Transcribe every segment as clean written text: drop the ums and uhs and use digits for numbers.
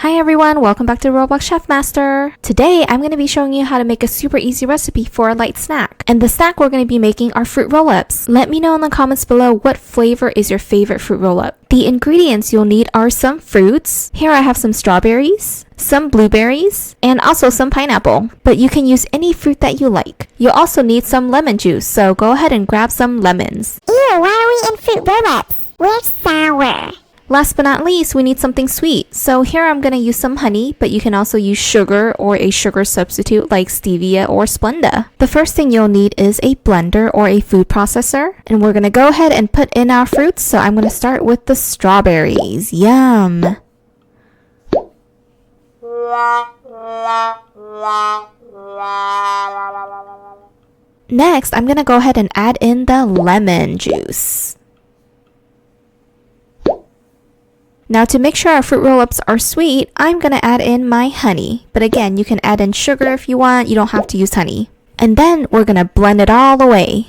Hi everyone, welcome back to Roblox Chef Master. Today I'm going to be showing you how to make a super easy recipe for a light snack. And the snack we're going to be making are fruit roll-ups. Let me know in the comments below what flavor is your favorite fruit roll-up. The ingredients you'll need are some fruits. Here I have some strawberries, some blueberries, and also some pineapple. But you can use any fruit that you like. You'll also need some lemon juice, so go ahead and grab some lemons. Ew, why are we in fruit roll-ups? We're sour. Last but not least, we need something sweet. So here I'm going to use some honey, but you can also use sugar or a sugar substitute like stevia or Splenda. The first thing you'll need is a blender or a food processor. And we're going to go ahead and put in our fruits. So I'm going to start with the strawberries. Yum! Next, I'm going to go ahead and add in the lemon juice. Now to make sure our fruit roll-ups are sweet, I'm going to add in my honey. But again, you can add in sugar if you want, you don't have to use honey. And then we're going to blend it all the way.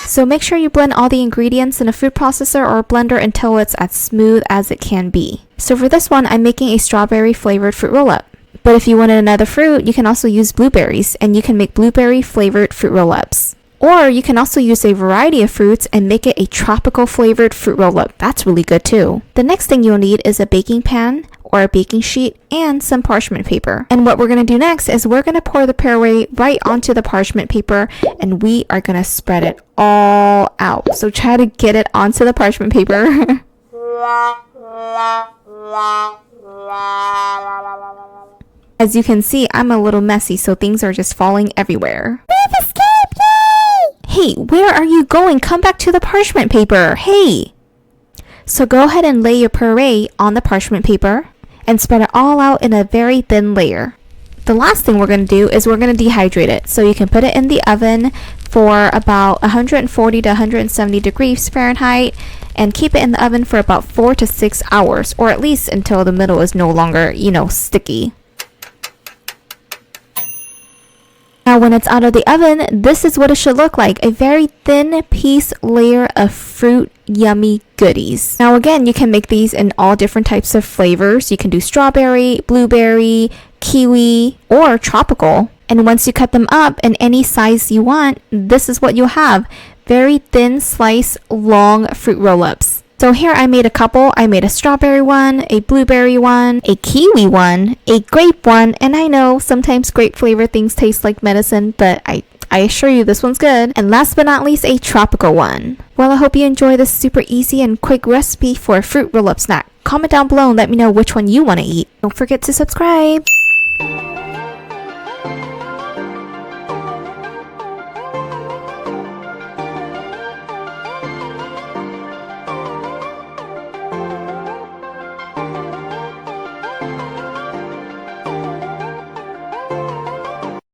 So make sure you blend all the ingredients in a food processor or a blender until it's as smooth as it can be. So for this one, I'm making a strawberry flavored fruit roll-up. But if you wanted another fruit, you can also use blueberries and you can make blueberry flavored fruit roll-ups. Or you can also use a variety of fruits and make it a tropical flavored fruit roll-up. That's really good too. The next thing you'll need is a baking pan or a baking sheet and some parchment paper. And what we're going to do next is we're going to pour the puree right onto the parchment paper and we are going to spread it all out. So try to get it onto the parchment paper. As you can see, I'm a little messy, so things are just falling everywhere. We've escaped! Hey, where are you going? Come back to the parchment paper. Hey! So go ahead and lay your puree on the parchment paper and spread it all out in a very thin layer. The last thing we're going to do is we're going to dehydrate it. So you can put it in the oven for about 140 to 170 degrees Fahrenheit and keep it in the oven for about 4 to 6 hours, or at least until the middle is no longer, sticky. Now when it's out of the oven, this is what it should look like. A very thin piece layer of fruit yummy goodies. Now again, you can make these in all different types of flavors. You can do strawberry, blueberry, kiwi, or tropical. And once you cut them up in any size you want, this is what you'll have. Very thin slice, long fruit roll-ups. So here I made a couple. I made a strawberry one, a blueberry one, a kiwi one, a grape one, and I know sometimes grape flavor things taste like medicine, but I assure you this one's good. And last but not least, a tropical one. Well, I hope you enjoy this super easy and quick recipe for a fruit roll-up snack. Comment down below and let me know which one you want to eat. Don't forget to subscribe.